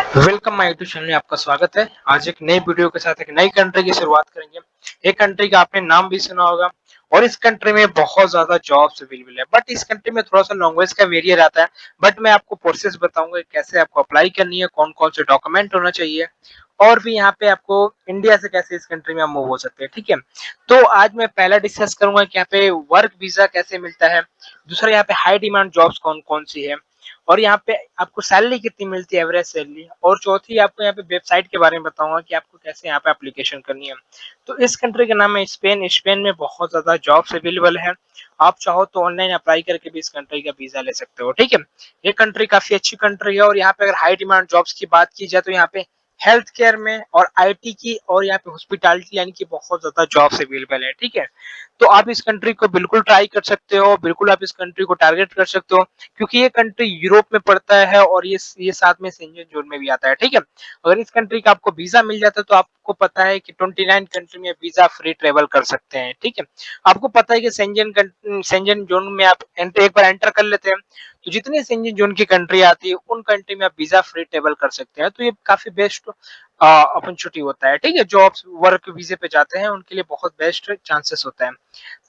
Welcome my YouTube channel में आपका स्वागत है। आज एक नई वीडियो के साथ एक नई कंट्री की शुरुआत करेंगे। एक कंट्री का आपने नाम भी सुना होगा और इस कंट्री में बहुत ज्यादा जॉब्स अवेलेबल है, बट इस कंट्री में थोड़ा सा लैंग्वेज का वेरियर आता है। बट मैं आपको प्रोसेस बताऊंगा कैसे आपको अप्लाई करनी है, कौन कौन से डॉक्यूमेंट होना चाहिए और भी यहाँ पे आपको इंडिया से कैसे इस कंट्री में आप मूव हो सकते हैं। ठीक है, तो आज मैं पहला डिस्कस करूंगा कि यहाँ पे वर्क वीजा कैसे मिलता है, दूसरा यहाँ पे हाई डिमांड जॉब्स कौन कौन सी है और यहाँ पे आपको सैलरी कितनी मिलती है, एवरेज सैलरी, और चौथी आपको यहाँ पे वेबसाइट के बारे में बताऊंगा कि आपको कैसे यहाँ पे एप्लीकेशन करनी है। तो इस कंट्री का नाम है स्पेन। स्पेन में बहुत ज्यादा जॉब्स अवेलेबल है। आप चाहो तो ऑनलाइन अप्लाई करके भी इस कंट्री का वीजा ले सकते हो। ठीक है, ये कंट्री काफी अच्छी कंट्री है और यहाँ पे अगर हाई डिमांड जॉब्स की बात की जाए तो यहाँ पे हेल्थ केयर में और आईटी की और यहाँ पे हॉस्पिटैलिटी यानी कि बहुत ज्यादा जॉब्स अवेलेबल है। ठीक है, तो आप इस कंट्री को बिल्कुल ट्राई कर सकते हो, बिल्कुल आप इस कंट्री को टारगेट कर सकते हो क्योंकि ये कंट्री यूरोप में पड़ता है और ये साथ में सेंजन जोन में भी आता है। ठीक है, अगर इस कंट्री का आपको वीजा मिल जाता है तो आपको पता है कि 29 कंट्री में वीजा फ्री ट्रेवल कर सकते हैं। ठीक है, आपको पता है कि सेंजन जोन में आप एक बार एंटर कर लेते हैं तो जितनी सेंजन जोन की कंट्री आती है उन कंट्री में आप वीजा फ्री ट्रेवल कर सकते हैं। तो ये काफी बेस्ट अपॉर्चुनिटी होता है। ठीक है, जो आप वर्क वीजे पे जाते हैं उनके लिए बहुत बेस्ट चांसेस होता है।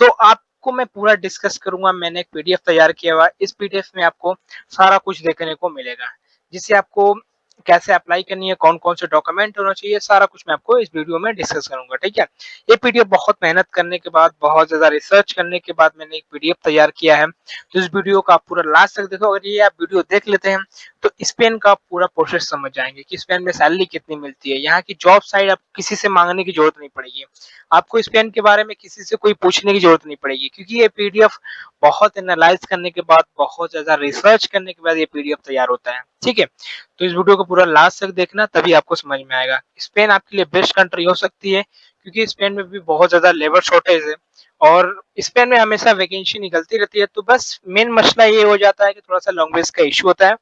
तो आपको मैं पूरा डिस्कस करूंगा। मैंने एक पीडीएफ तैयार किया हुआ है, इस पीडीएफ में आपको सारा कुछ देखने को मिलेगा, जिससे आपको कैसे अप्लाई करनी है, कौन कौन से डॉक्यूमेंट होना चाहिए, सारा कुछ मैं आपको इस वीडियो में डिस्कस करूंगा। ठीक है, ये पीडीएफ बहुत मेहनत करने के बाद, बहुत ज्यादा रिसर्च करने के बाद मैंने एक पीडीएफ तैयार किया है। तो इस वीडियो को आप पूरा लास्ट तक देखो। अगर ये आप वीडियो देख लेते हैं तो स्पेन का पूरा प्रोसेस समझ जाएंगे कि स्पेन में सैलरी कितनी मिलती है, यहाँ की जॉब साइड आप किसी से मांगने की जरूरत नहीं पड़ेगी, आपको स्पेन के बारे में किसी से कोई पूछने की जरूरत नहीं पड़ेगी क्योंकि ये पीडीएफ बहुत एनालाइज करने के बाद, बहुत ज्यादा रिसर्च करने के बाद ये पीडीएफ तैयार होता है। ठीक है, तो इस वीडियो को पूरा लास्ट तक देखना, तभी आपको समझ में आएगा। स्पेन आपके लिए बेस्ट कंट्री हो सकती है क्योंकि स्पेन में भी बहुत ज्यादा लेबर शॉर्टेज है और स्पेन में हमेशा वैकेंसी निकलती रहती है। तो बस मेन मसला ये हो जाता है कि थोड़ा सा लैंग्वेज का इशू होता है,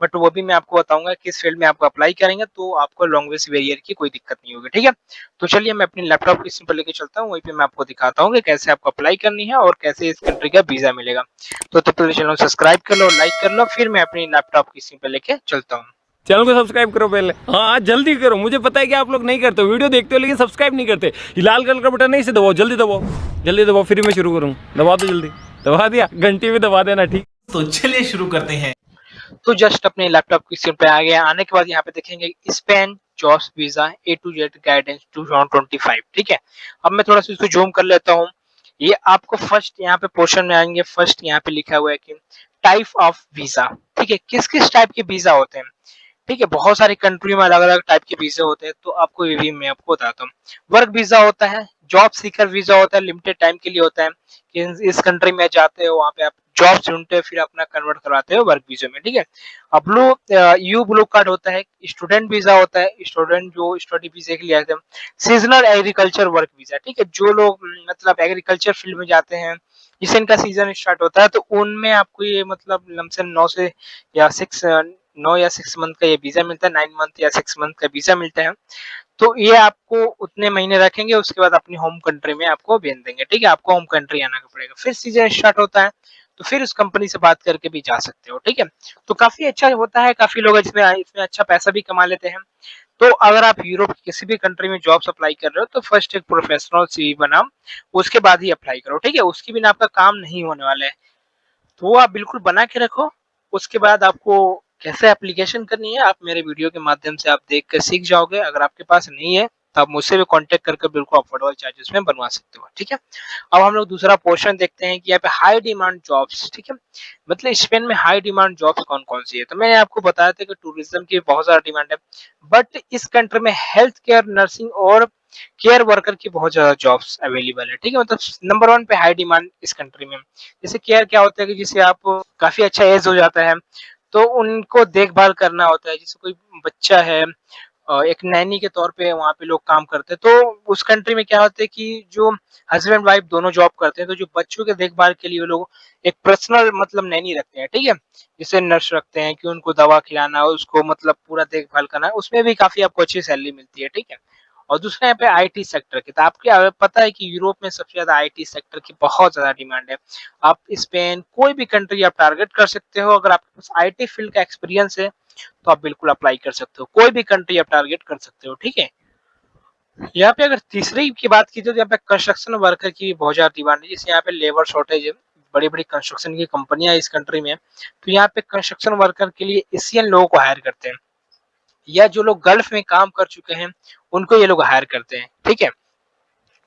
बट वो भी मैं आपको बताऊंगा किस फील्ड में आपको अप्लाई करेंगे तो आपको लैंग्वेज बैरियर की कोई दिक्कत नहीं होगी। ठीक है, तो चलिए मैं अपनी लैपटॉप की स्क्रीन पर लेके चलता हूँ, वहीं पे मैं आपको दिखाता हूँ कि कैसे आपको अप्लाई करनी है और कैसे इस कंट्री का वीजा मिलेगा। तो तब तक चैनल सब्सक्राइब कर लो, लाइक कर लो, फिर मैं अपनी लैपटॉप की स्क्रीन पर लेके चलता हूँ। चैनल को सब्सक्राइब करो पहले। हाँ जल्दी करो, मुझे पता है कि आप लोग नहीं करते हो, वीडियो देखते हो लेकिन सब्सक्राइब नहीं करते। ये लाल कलर का बटन नहीं से दबाओ, जल्दी दबाओ, जल्दी दबाओ, फिर मैं शुरू करूँ। दबा दो जल्दी, दबा दिया, घंटी भी दबा देना। ठीक, तो चलिए शुरू करते हैं। तो जस्ट अपने लैपटॉप की स्क्रीन पे आ गया। आने के बाद यहाँ पे देखेंगे Spain jobs visa A to Z guidance 2025। ठीक है, अब मैं थोड़ा सा इसको जूम कर लेता हूँ। ये आपको फर्स्ट यहाँ पे पोर्शन में आएंगे, फर्स्ट यहाँ पे लिखा हुआ है कि टाइप ऑफ वीजा। ठीक है, किस किस टाइप के वीजा होते हैं। ठीक है, बहुत सारी कंट्री में अलग अलग टाइप के वीजा होते हैं, तो आपको ये भी मैं आपको बताता हूँ। वर्क वीजा होता है, जॉब सीकर वीजा होता है, लिमिटेड टाइम के लिए होता है कि इस कंट्री में जाते हो, वहां पे आप जॉब ढूंढते हो, फिर अपना कन्वर्ट करवाते हो वर्क वीजा में। ठीक है, अब ब्लू कार्ड होता है, स्टूडेंट वीजा होता है, स्टूडेंट जो स्टडी वीजा के लिए आते हैं। सीजनल एग्रीकल्चर वर्क वीजा, ठीक है, जो लोग मतलब एग्रीकल्चर फील्ड में जाते हैं, जिससे इनका सीजन स्टार्ट होता है, तो उनमें आपको ये मतलब लमसम 9 या 6 मंथ का ये वीजा मिलता है, 9 मंथ या 6 मंथ का वीजा मिलता है। तो ये आपको उतने महीने रखेंगे, उसके बाद अपनी होम कंट्री में आपको भेज देंगे। ठीक है, आपको होम कंट्री आना पड़ेगा, फिर सीजन स्टार्ट होता है तो फिर उस कंपनी से बात करके भी जा सकते हो। ठीक है, तो काफी अच्छा होता है, काफी लोग इसमें इसमें अच्छा पैसा भी कमा लेते हैं। तो अगर आप यूरोप की किसी भी कंट्री में जॉब अप्लाई कर रहे हो तो फर्स्ट एक प्रोफेशनल सीवी बनाओ, उसके बाद ही अप्लाई करो। ठीक है, उसके बिना आपका काम नहीं होने वाला है, तो वो आप बिल्कुल बना के रखो। उसके बाद आपको कैसे एप्लीकेशन करनी है आप मेरे वीडियो के माध्यम से आप देख कर सीख जाओगे। अगर आपके पास नहीं है तो आप मुझसे भी कांटेक्ट करके बिल्कुल अफोर्डेबल चार्जेस में बनवा सकते हो। ठीक है, अब हम लोग दूसरा पोर्शन देखते हैं कि यहाँ पे हाई डिमांड जॉब्स। ठीक है, मतलब स्पेन में हाई डिमांड जॉब्स कौन कौन सी है। तो मैंने आपको बताया था कि टूरिज्म की बहुत ज्यादा डिमांड है, बट इस कंट्री में हेल्थ केयर, नर्सिंग और केयर वर्कर की बहुत ज्यादा जॉब्स अवेलेबल है। ठीक है, मतलब नंबर 1 पे हाई डिमांड इस कंट्री में। जैसे केयर क्या होता है कि जिसे आप काफी अच्छा एज हो जाता है तो उनको देखभाल करना होता है। जैसे कोई बच्चा है, एक नैनी के तौर पे वहाँ पे लोग काम करते हैं। तो उस कंट्री में क्या होता है कि जो हस्बैंड वाइफ दोनों जॉब करते हैं, तो जो बच्चों के देखभाल के लिए वो लोग एक पर्सनल मतलब नैनी रखते हैं। ठीक है, जिसे नर्स रखते हैं कि उनको दवा खिलाना, उसको मतलब पूरा देखभाल करना, उसमें भी काफी आपको अच्छी सैलरी मिलती है। ठीक है, और दूसरा यहाँ पे आईटी सेक्टर की। तो आपको पता है कि यूरोप में सबसे ज्यादा आईटी सेक्टर की बहुत ज्यादा डिमांड है। आप स्पेन कोई भी कंट्री आप टारगेट कर सकते हो, अगर आपके पास आईटी फील्ड का एक्सपीरियंस है तो आप बिल्कुल अप्लाई कर सकते हो, कोई भी कंट्री आप टारगेट कर सकते हो, ठीक है। यहाँ पे अगर तीसरी की बात की जाए तो यहाँ पे कंस्ट्रक्शन वर्कर की बहुत ज्यादा डिमांड है, जैसे यहाँ पे लेबर शॉर्टेज है, बड़ी बड़ी कंस्ट्रक्शन की कंपनियां इस कंट्री में, तो यहाँ पे कंस्ट्रक्शन वर्कर के लिए एशियन लोगों को हायर करते हैं, या जो लोग गल्फ में काम कर चुके हैं उनको ये लोग हायर करते हैं, ठीक है।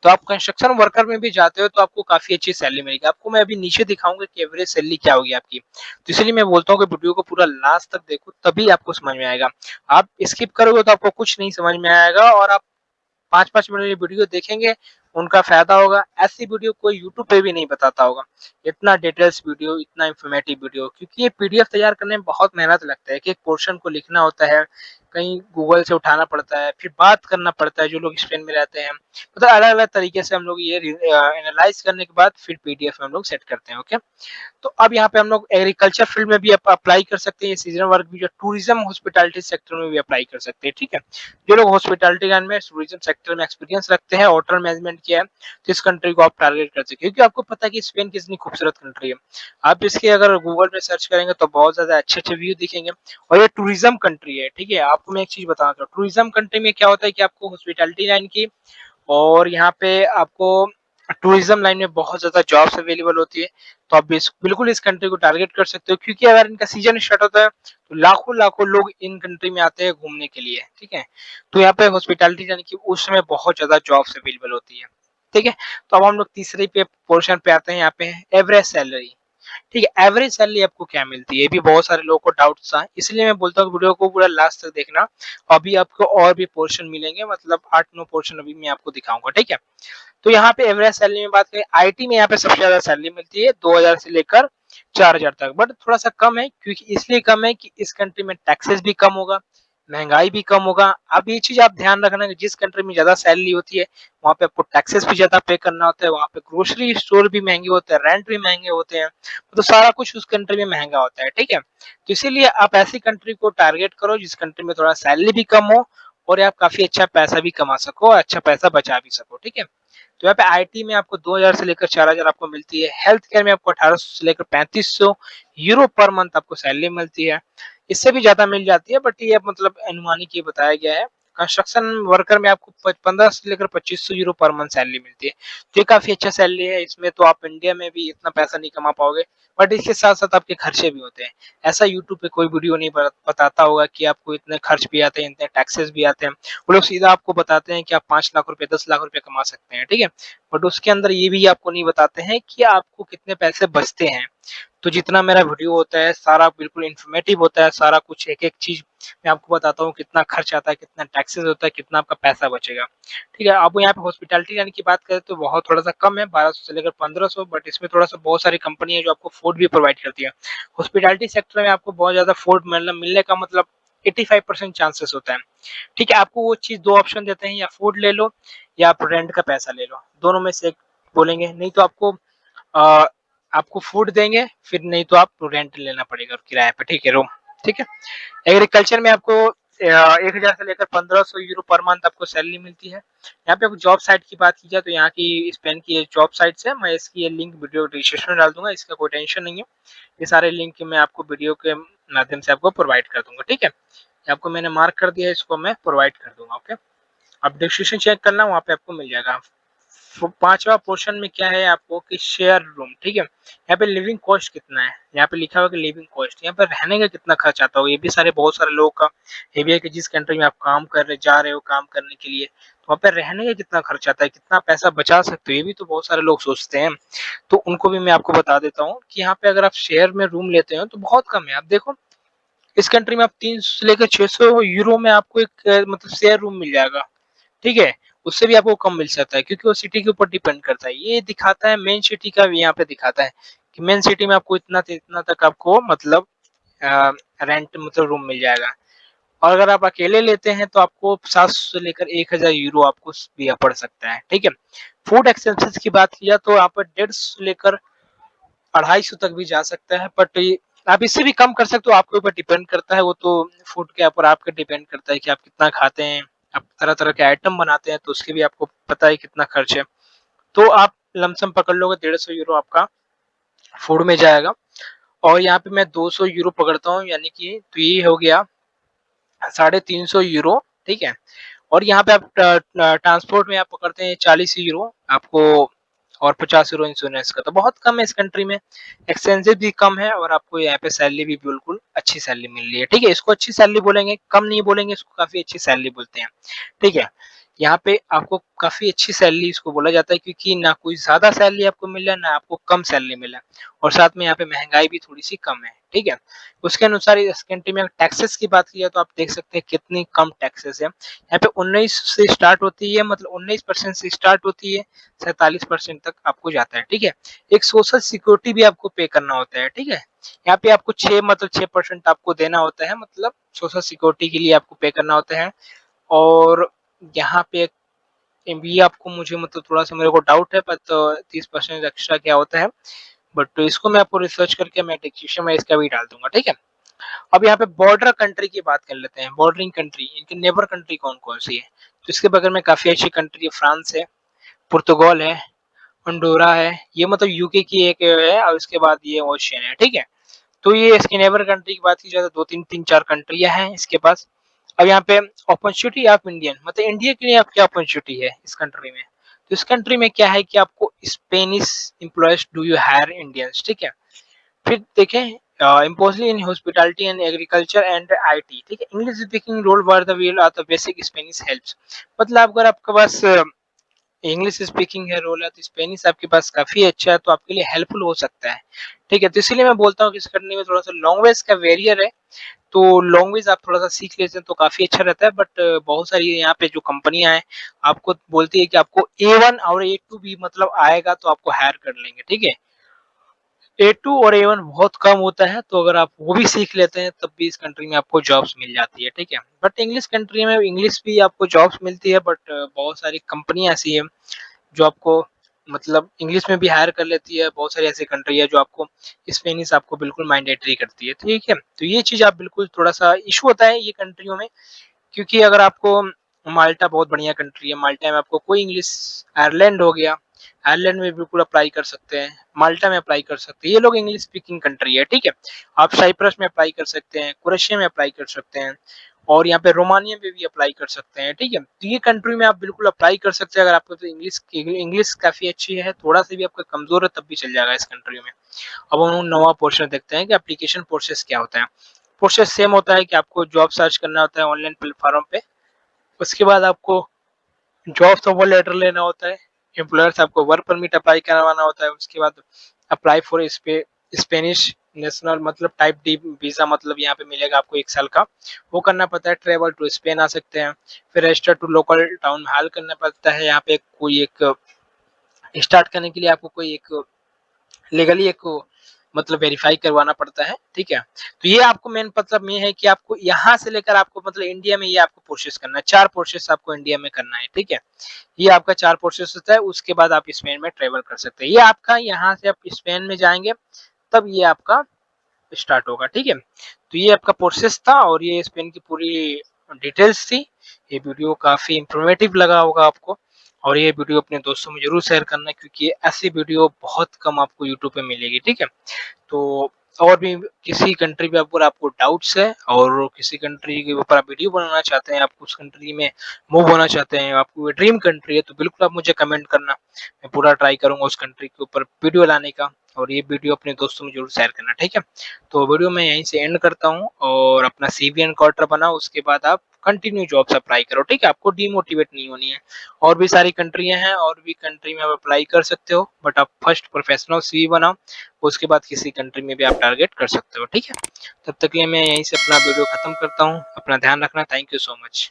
तो आप कंस्ट्रक्शन वर्कर में भी जाते हो तो आपको काफी अच्छी सैलरी मिलेगी। आपको मैं अभी नीचे दिखाऊंगा कि एवरेज सैलरी क्या होगी आपकी, तो इसलिए मैं बोलता हूँ कि वीडियो को पूरा लास्ट तक देखो, तभी आपको समझ में आएगा। आप स्किप करोगे तो आपको कुछ नहीं समझ में आएगा, और आप 5-5 मिनट की वीडियो देखेंगे उनका फायदा होगा। ऐसी वीडियो कोई यूट्यूब पे भी नहीं बताता होगा, इतना डिटेल्स वीडियो, इतना इंफॉर्मेटिव वीडियो, क्योंकि ये पीडीएफ तैयार करने में बहुत मेहनत लगता है, कि एक पोर्शन को लिखना होता है, कहीं गूगल से उठाना पड़ता है, फिर बात करना पड़ता है जो लोग स्पेन में रहते हैं, मतलब अलग अलग तरीके से हम लोग ये एनालाइज करने के बाद फिर पीडीएफ में हम लोग सेट करते हैं, ओके। तो अब यहाँ पे हम लोग एग्रीकल्चर फील्ड में भी अप्लाई कर सकते हैं, सीजन वर्क भी, जो टूरिज्म हॉस्पिटैलिटी सेक्टर में भी अप्लाई कर सकते हैं, ठीक है। जो लोग हॉस्पिटैलिटी लाइन में टूरिज्म सेक्टर में एक्सपीरियंस रखते हैं, होटल मैनेजमेंट किया है, तो इस कंट्री को आप टारगेट कर सकते हैं, क्योंकि आपको पता है कि स्पेन कितनी खूबसूरत कंट्री है। आप इसके अगर गूगल में सर्च करेंगे तो बहुत ज्यादा अच्छे अच्छे व्यू दिखेंगे, और ये टूरिज्म कंट्री है, ठीक है। आपको मैं एक चीज बताना चाहूँ, टूरिज्म कंट्री में क्या होता है कि आपको हॉस्पिटैलिटी लाइन की और यहाँ पे आपको टूरिज्म लाइन में बहुत ज्यादा जॉब्स अवेलेबल होती है, तो आप बिल्कुल इस कंट्री को टारगेट कर सकते हो, क्योंकि अगर इनका सीजन स्टार्ट होता है तो लाखों लाखों लोग इन कंट्री में आते हैं घूमने के लिए, ठीक है। तो यहाँ पे हॉस्पिटैलिटी यानी कि उस समय बहुत ज्यादा जॉब्स अवेलेबल होती है, ठीक है। तो अब हम लोग तीसरे पे पोर्शन पे आते हैं, यहाँ पे एवरेज सैलरी, ठीक है। एवरेज सैलरी आपको क्या मिलती है, ये भी बहुत सारे लोगों को डाउट्स था, इसलिए मैं बोलता हूँ वीडियो को पूरा लास्ट तक देखना। अभी आपको और भी पोर्शन मिलेंगे, मतलब 8-9 पोर्शन अभी मैं आपको दिखाऊंगा, ठीक है। तो यहाँ पे एवरेज सैलरी में बात करें, आईटी में यहाँ पे सबसे ज्यादा सैलरी मिलती है 2000 से लेकर 4000 तक, बट थोड़ा सा कम है, क्योंकि इसलिए कम है कि इस कंट्री में टैक्सेस भी कम होगा, महंगाई भी कम होगा। अब ये चीज आप ध्यान रखना कि जिस कंट्री में ज्यादा सैलरी होती है वहां पे आपको टैक्सेस भी ज्यादा पे करना होता है, वहां पे ग्रोसरी स्टोर भी महंगे होते हैं, रेंट भी महंगे होते हैं, तो सारा कुछ उस कंट्री में महंगा होता है, ठीक है। तो इसीलिए आप ऐसी कंट्री को टारगेट करो जिस कंट्री में थोड़ा सैलरी भी कम हो और आप काफी अच्छा पैसा भी कमा सको, अच्छा पैसा बचा भी सको, ठीक है। तो यहाँ पे आईटी में आपको 2000 से लेकर 4000 आपको मिलती है, हेल्थ केयर में आपको 1800 से लेकर 3500 यूरो पर मंथ आपको सैलरी मिलती है, इससे भी ज्यादा मिल जाती है, बट ये मतलब अनुमानिक ये बताया गया है। कंस्ट्रक्शन वर्कर में आपको 15 से लेकर 2500 यूरो पर मंथ सैलरी मिलती है, तो ये काफी अच्छा सैलरी है। इसमें तो आप इंडिया में भी इतना पैसा नहीं कमा पाओगे, बट इसके साथ साथ आपके खर्चे भी होते हैं। ऐसा यूट्यूब पे कोई वीडियो नहीं बताता होगा कि आपको इतने खर्च भी आते हैं, इतने टैक्सेस भी आते हैं। वो लोग सीधा आपको बताते हैं कि आप 5 लाख रुपए 10 लाख रुपए कमा सकते हैं, ठीक है। बट उसके अंदर ये भी आपको नहीं बताते हैं कि आपको कितने पैसे बचते हैं। तो जितना मेरा वीडियो होता है सारा बिल्कुल इन्फॉर्मेटिव होता है, सारा कुछ एक एक चीज मैं आपको बताता हूँ, कितना खर्च आता है, कितना टैक्सेस होता है, कितना आपका पैसा बचेगा, ठीक है। अब यहाँ पे हॉस्पिटैलिटी लाइन की बात करें तो बहुत थोड़ा सा कम है, 1200 से लेकर 1500, बट इसमें थोड़ा सा बहुत सारी कंपनी है जो आपको फूड भी प्रोवाइड करती है। हॉस्पिटैलिटी सेक्टर में आपको बहुत ज्यादा फूड मिलने का मतलब 85% चांसेस होता है, ठीक है। आपको वो चीज दो ऑप्शन देते हैं, या फूड ले लो या आप रेंट का पैसा ले लो, दोनों में से एक बोलेंगे, नहीं तो आपको फूड देंगे, फिर नहीं तो आप रेंट लेना पड़ेगा किराए पे, ठीक है, रूम, ठीक है। एग्रीकल्चर में आपको 1000 से लेकर 1500 यूरो पर मंथ आपको सैलरी मिलती है। यहाँ पे जॉब साइट की बात की जाए तो यहाँ की स्पेन की जॉब साइट्स है, मैं इसकी ये लिंक वीडियो डिस्क्रिप्शन में डाल दूंगा, इसका कोई टेंशन नहीं है। ये सारे लिंक मैं आपको वीडियो के माध्यम से आपको प्रोवाइड कर दूंगा, ठीक है। आपको मैंने मार्क कर दिया है, इसको मैं प्रोवाइड कर दूंगा, ओके। आप डिस्क्रिप्शन चेक करना, वहाँ पे आपको मिल जाएगा। पांचवा पोर्शन में क्या है आपको कि शेयर रूम, ठीक है। यहाँ पे लिविंग कॉस्ट कितना है, यहाँ पे लिखा हुआ कि लिविंग कॉस्ट, यहाँ पे रहने का कितना खर्च आता होगा, ये भी सारे बहुत सारे लोगों का ये भी है कि जिस कंट्री में आप काम कर रहे जा रहे हो काम करने के लिए, तो वहाँ पे रहने का कितना खर्च आता है, कितना पैसा बचा सकते हो, ये भी तो बहुत सारे लोग सोचते हैं। तो उनको भी मैं आपको बता देता हूँ कि यहाँ पे अगर आप शेयर में रूम लेते हो तो बहुत कम है। आप देखो इस कंट्री में आप 300 से लेकर 600 यूरो में आपको एक मतलब शेयर रूम मिल जाएगा, ठीक है। उससे भी आपको कम मिल सकता है, क्योंकि वो सिटी के ऊपर डिपेंड करता है। ये दिखाता है मेन सिटी का, यहाँ पे दिखाता है कि मेन सिटी में आपको इतना तक आपको मतलब रेंट मतलब रूम मिल जाएगा। और अगर आप अकेले लेते हैं तो आपको 700 से लेकर 1000 यूरो आपको दिया पड़ सकता है, ठीक है। फूड एक्सपेंसेस की बात किया तो यहाँ पर 150 से लेकर 250 तक भी जा सकता है, बट आप इससे भी कम कर सकते हो, आपके ऊपर डिपेंड करता है। वो तो फूड के ऊपर आपके डिपेंड करता है कि आप कितना खाते हैं, आप तरह-तरह के आइटम बनाते हैं तो उसके भी आपको पता है कितना खर्च है। तो आप लमसम पकड़ लोगे 150 यूरो आपका फूड में जाएगा और यहाँ पे मैं 200 यूरो पकड़ता हूँ, यानी कि तो ये हो गया 350 यूरो, ठीक है। और यहाँ पे आप ट्रांसपोर्ट में आप पकड़ते हैं 40 यूरो आपको और 50 यूरो इंश्योरेंस का, तो बहुत कम है इस कंट्री में, एक्सपेंसिव भी कम है और आपको यहाँ पे सैलरी भी बिल्कुल अच्छी सैलरी मिल रही है, ठीक है। इसको अच्छी सैलरी बोलेंगे, कम नहीं बोलेंगे, इसको काफी अच्छी सैलरी बोलते हैं, ठीक है। यहाँ पे आपको काफी अच्छी सैलरी इसको बोला जाता है क्योंकि ना कोई ज्यादा सैलरी आपको मिल रहा है, ना आपको कम सैलरी मिला है और साथ में यहाँ पे महंगाई भी थोड़ी सी कम है, ठीक है। उसके अनुसार इस कंट्री में टैक्सेस की बात की जाए तो आप देख सकते हैं कितनी कम टैक्सेस है। यहाँ पे 19 से स्टार्ट होती है, मतलब 19% से स्टार्ट होती है, 47% तक आपको जाता है, ठीक है। एक सोशल सिक्योरिटी भी आपको पे करना होता है, ठीक है। यहाँ पे आपको 6% आपको देना होता है, मतलब सोशल सिक्योरिटी के लिए आपको पे करना होता है। और यहाँ पे भी आपको मुझे मतलब थोड़ा-सा मेरे को डाउट है, बट 30% एक्स्ट्रा क्या होता है, बट इसको मैं आपको रिसर्च करके मैं डिस्क्रिप्शन में इसका भी डाल दूँगा, ठीक है। अब यहाँ पे बॉर्डर कंट्री की बात कर लेते हैं, बॉर्डरिंग कंट्री, इनकी नेबर कंट्री कौन-कौन सी है? तो इसके बगल में काफ़ी अच्छी कंट्री है, फ्रांस है, पुर्तगाल है, होंडुरा है, ये मतलब यूके की एक है और उसके बाद ये ओशियन है, ठीक है। तो ये इसकी नेबर कंट्री की बात की जाए तो 2 3-4 कंट्रियाँ हैं इसके पास। अब यहाँ पे अपॉर्चुनिटी ऑफ इंडियन, मतलब इंडिया के लिए आप क्या अपॉर्चुनिटी है इस कंट्री में? तो इस कंट्री में क्या है कि आपको Spanish employees do you hire Indians, ठीक है। फिर देखें इम्पोजली in hospitality and agriculture and IT, ठीक है। English speaking role were the wheel of the basic Spanish helps, मतलब अगर आपके पास इंग्लिश स्पीकिंग है रोल है तो स्पेनिश आपके पास काफी अच्छा है, तो आपके लिए हेल्पफुल हो सकता है, ठीक है। तो इसीलिए मैं बोलता हूँ कि इस करने में थोड़ा सा लैंग्वेज का वेरियर है, तो लैंग्वेज आप थोड़ा सा सीख लेते हैं तो काफी अच्छा रहता है। बट बहुत सारी यहाँ पे जो कंपनियां हैं आपको बोलती है कि आपको A1 और A2 भी मतलब आएगा तो आपको हायर कर लेंगे, ठीक है। A2 और A1 बहुत कम होता है, तो अगर आप वो भी सीख लेते हैं तब भी इस कंट्री में आपको जॉब्स मिल जाती है, ठीक है। बट इंग्लिश कंट्री में इंग्लिश भी आपको जॉब्स मिलती है, बट बहुत सारी कंपनियां ऐसी है जो आपको मतलब इंग्लिश में भी हायर कर लेती है। बहुत सारी ऐसी कंट्री है जो आपको स्पेनिश आपको बिल्कुल मैंडेटरी करती है, ठीक है। तो ये चीज आप बिल्कुल थोड़ा सा इशू होता है ये कंट्रियों में, क्योंकि अगर आपको माल्टा बहुत बढ़िया कंट्री है, माल्टा में आपको कोई इंग्लिश, आयरलैंड हो गया, आयरलैंड में बिल्कुल अप्लाई कर सकते हैं, माल्टा में अप्लाई कर सकते हैं, ये लोग इंग्लिश स्पीकिंग कंट्री है, ठीक है। आप साइप्रस में अप्लाई कर सकते हैं, क्रोएशिया में अप्लाई कर सकते हैं और यहाँ पे रोमानिया में भी अप्लाई कर सकते हैं, ठीक है। तो ये कंट्री में आप बिल्कुल अप्लाई कर सकते हैं अगर आपको तो इंग्लिश काफी अच्छी है, थोड़ा सा भी आपका कमजोर है तब भी चल जाएगा इस कंट्री में। अब हम नवा पोर्शन देखते हैं कि एप्लीकेशन प्रोसेस क्या होता है। प्रोसेस सेम होता है कि आपको जॉब सर्च करना होता है ऑनलाइन प्लेटफॉर्म पे, उसके बाद आपको जॉब ऑफर लेटर लेना होता है, एम्प्लॉयर से आपको वर्क परमिट अप्लाई करवाना होता है, उसके बाद अप्लाई फॉर स्पेनिश नेशनल मतलब टाइप डी वीजा, मतलब यहाँ पे मिलेगा आपको 1 साल का, वो करना पड़ता है। ट्रेवल टू स्पेन आ सकते हैं, फिर register to local town hall करना पड़ता है। यहाँ पे कोई एक स्टार्ट करने के लिए आपको कोई एक लीगली एक मतलब वेरीफाई करवाना पड़ता है, ठीक है। तो ये आपको मेन मतलब ये है कि आपको यहाँ से लेकर आपको मतलब इंडिया में ये आपको प्रोसेस करना है, 4 प्रोसेस आपको इंडिया में करना है, ठीक है। ये आपका 4 प्रोसेस होता है, उसके बाद आप स्पेन में ट्रेवल कर सकते हैं। ये आपका यहाँ से आप स्पेन में जाएंगे तब ये आपका स्टार्ट होगा, ठीक है। तो ये आपका प्रोसेस था और ये स्पेन की पूरी डिटेल्स थी। ये वीडियो काफी इंफॉर्मेटिव लगा होगा आपको और ये वीडियो अपने दोस्तों में जरूर शेयर करना, क्योंकि ऐसी वीडियो बहुत कम आपको यूट्यूब पे मिलेगी, ठीक है। तो और भी किसी कंट्री पे ऊपर आपको डाउट्स है और किसी कंट्री के ऊपर आप वीडियो बनाना चाहते हैं, आप उस कंट्री में मूव होना चाहते हैं, आपको ड्रीम कंट्री है, तो बिल्कुल आप मुझे कमेंट करना, मैं पूरा ट्राई करूंगा उस कंट्री के ऊपर वीडियो लाने का और ये वीडियो अपने दोस्तों में जरूर शेयर करना, ठीक है। तो वीडियो मैं यहीं से एंड करता हूँ और अपना CV एंड क्वार्टर बनाओ, उसके बाद आप कंटिन्यू जॉब्स अप्लाई करो, ठीक है। आपको डीमोटिवेट नहीं होनी है। और भी सारी कंट्रियां हैं और भी कंट्री में आप अप्लाई कर सकते हो, बट आप फर्स्ट प्रोफेशनल CV बनाओ, उसके बाद किसी कंट्री में भी आप टारगेट कर सकते हो, ठीक है। तब तक के लिए मैं यहीं से अपना वीडियो खत्म करता हूँ। अपना ध्यान रखना। Thank you so much.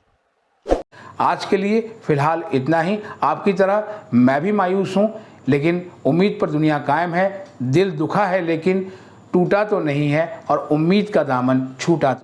आज के लिए फिलहाल इतना ही। आपकी तरह मैं भी मायूस हूँ, लेकिन उम्मीद पर दुनिया कायम है। दिल दुखा है लेकिन टूटा तो नहीं है और उम्मीद का दामन छूटा तो